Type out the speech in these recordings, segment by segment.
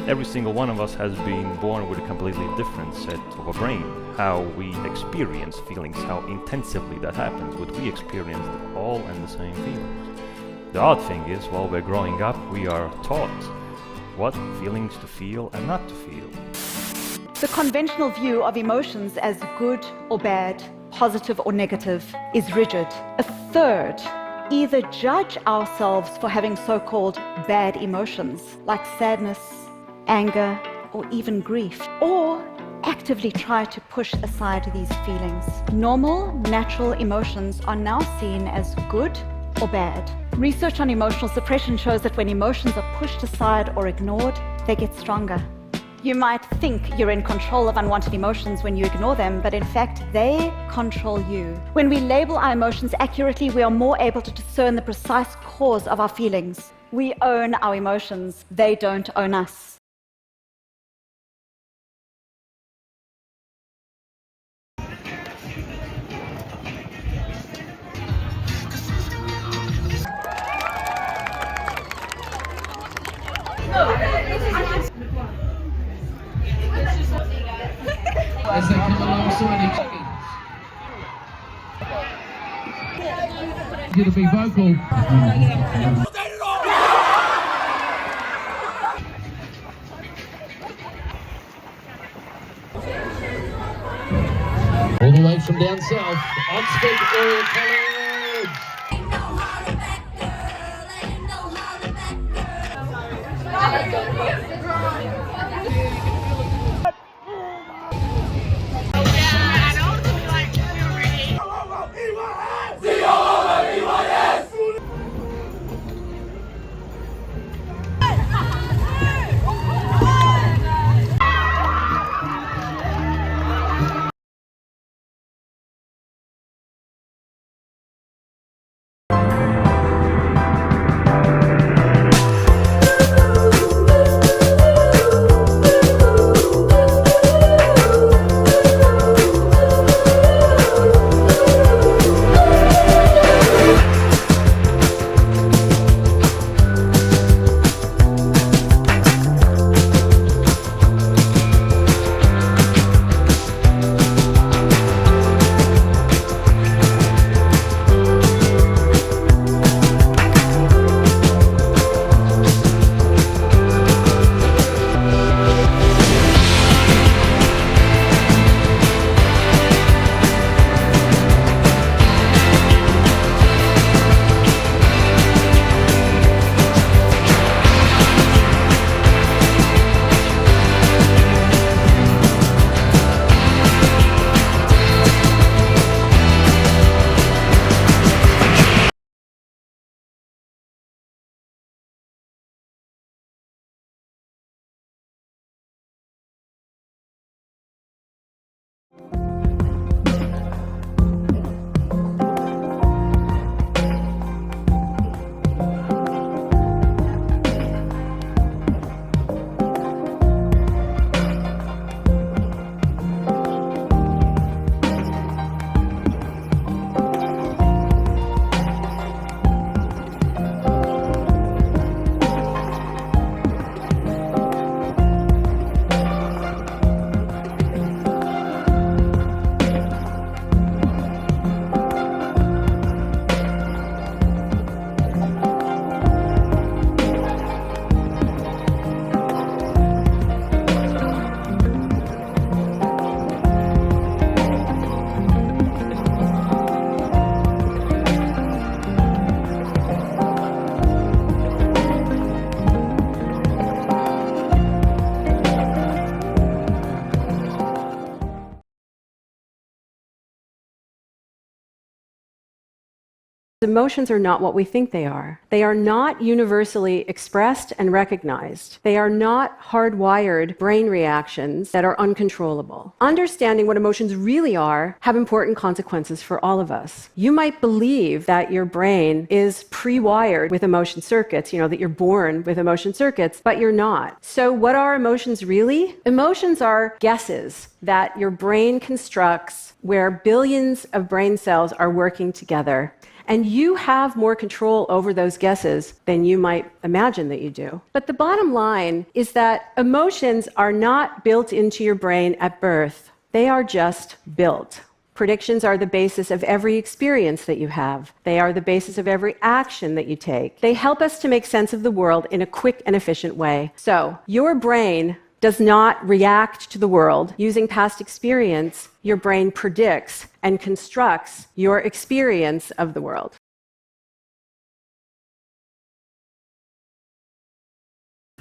Every single one of us has been born with a completely different set of a brain. How we experience feelings, how intensively that happens, but we experience all in the same feelings. The odd thing is, while we're growing up, we are taught what feelings to feel and not to feel. The conventional view of emotions as good or bad, positive or negative, is rigid. A third either judge ourselves for having so-called bad emotions, like sadness, anger, or even grief, or actively try to push aside these feelings. Normal, natural emotions are now seen as good or bad. Research on emotional suppression shows that when emotions are pushed aside or ignored, they get stronger. You might think you're in control of unwanted emotions when you ignore them, but in fact, they control you. When we label our emotions accurately, we are more able to discern the precise cause of our feelings. We own our emotions, they don't own us. As they come alongside each other. You to be vocal. All the way from down south, Oxford Area College. Emotions are not what we think they are. They are not universally expressed and recognized. They are not hardwired brain reactions that are uncontrollable. Understanding what emotions really are have important consequences for all of us. You might believe that your brain is pre-wired with emotion circuits, that you're born with emotion circuits, but you're not. So what are emotions really? Emotions are guesses that your brain constructs where billions of brain cells are working together. And you have more control over those guesses than you might imagine that you do. But the bottom line is that emotions are not built into your brain at birth. They are just built. Predictions are the basis of every experience that you have. They are the basis of every action that you take. They help us to make sense of the world in a quick and efficient way. So, your brain does not react to the world using past experience. Your brain predicts and constructs your experience of the world.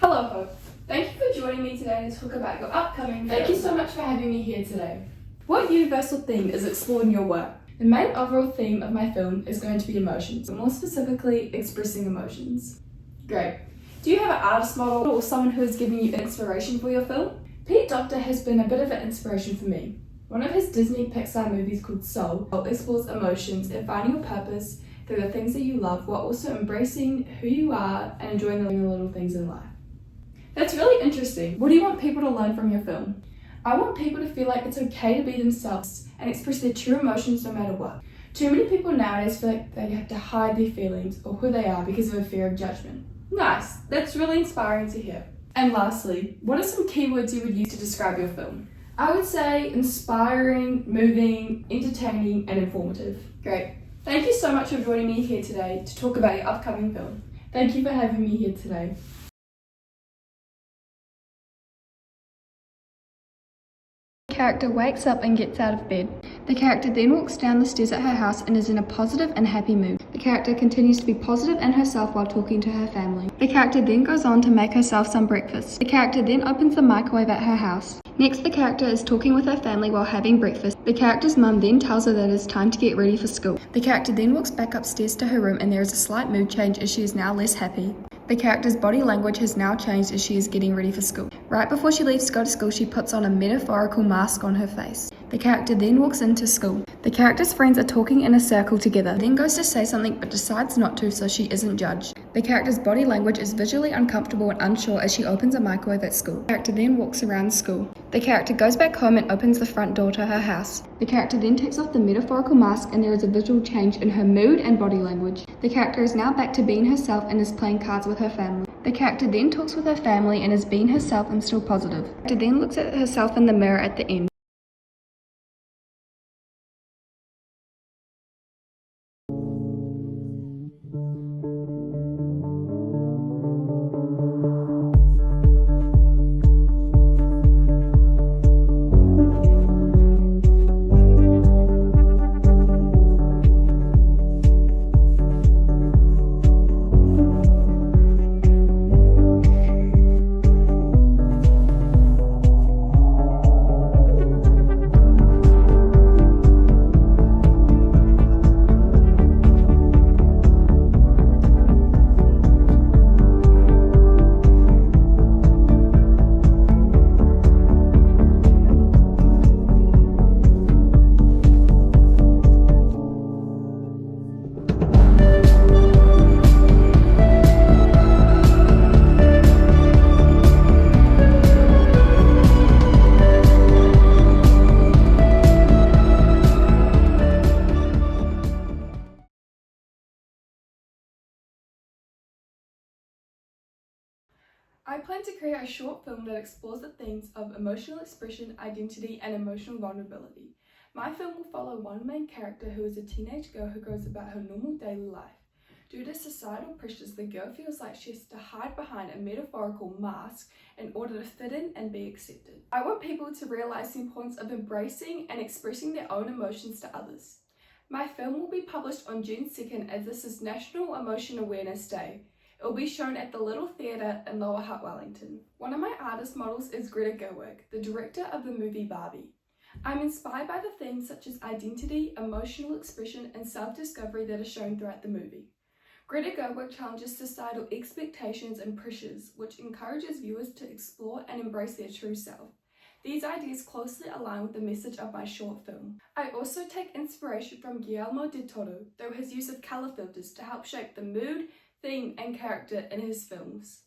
Hello, Hope. Thank you for joining me today to talk about your upcoming film. Thank you so much for having me here today. What universal theme is explored in your work? The main overall theme of my film is going to be emotions, more specifically expressing emotions. Great. Do you have an artist model or someone who is giving you inspiration for your film? Pete Docter has been a bit of an inspiration for me. One of his Disney Pixar movies called Soul explores emotions and finding your purpose through the things that you love while also embracing who you are and enjoying the little things in life. That's really interesting. What do you want people to learn from your film? I want people to feel like it's okay to be themselves and express their true emotions no matter what. Too many people nowadays feel like they have to hide their feelings or who they are because of a fear of judgment. Nice, that's really inspiring to hear. And lastly, what are some keywords you would use to describe your film? I would say inspiring, moving, entertaining, and informative. Great. Thank you so much for joining me here today to talk about your upcoming film. Thank you for having me here today. The character wakes up and gets out of bed. The character then walks down the stairs at her house and is in a positive and happy mood. The character continues to be positive in herself while talking to her family. The character then goes on to make herself some breakfast. The character then opens the microwave at her house. Next, the character is talking with her family while having breakfast. The character's mum then tells her that it is time to get ready for school. The character then walks back upstairs to her room and there is a slight mood change as she is now less happy. The character's body language has now changed as she is getting ready for school. Right before she leaves to go to school, she puts on a metaphorical mask on her face. The character then walks into school. The character's friends are talking in a circle together, then goes to say something but decides not to so she isn't judged. The character's body language is visually uncomfortable and unsure as she opens a microwave at school. The character then walks around school. The character goes back home and opens the front door to her house. The character then takes off the metaphorical mask and there is a visual change in her mood and body language. The character is now back to being herself and is playing cards with her family. The character then talks with her family and is being herself and still positive. The character then looks at herself in the mirror at the end. I plan to create a short film that explores the themes of emotional expression, identity, and emotional vulnerability. My film will follow one main character who is a teenage girl who goes about her normal daily life. Due to societal pressures, the girl feels like she has to hide behind a metaphorical mask in order to fit in and be accepted. I want people to realize the importance of embracing and expressing their own emotions to others. My film will be published on June 2nd as this is National Emotion Awareness Day. It will be shown at the Little Theatre in Lower Hutt, Wellington. One of my artist models is Greta Gerwig, the director of the movie Barbie. I'm inspired by the themes such as identity, emotional expression, and self-discovery that are shown throughout the movie. Greta Gerwig challenges societal expectations and pressures, which encourages viewers to explore and embrace their true self. These ideas closely align with the message of my short film. I also take inspiration from Guillermo del Toro through his use of colour filters to help shape the mood, theme, and character in his films.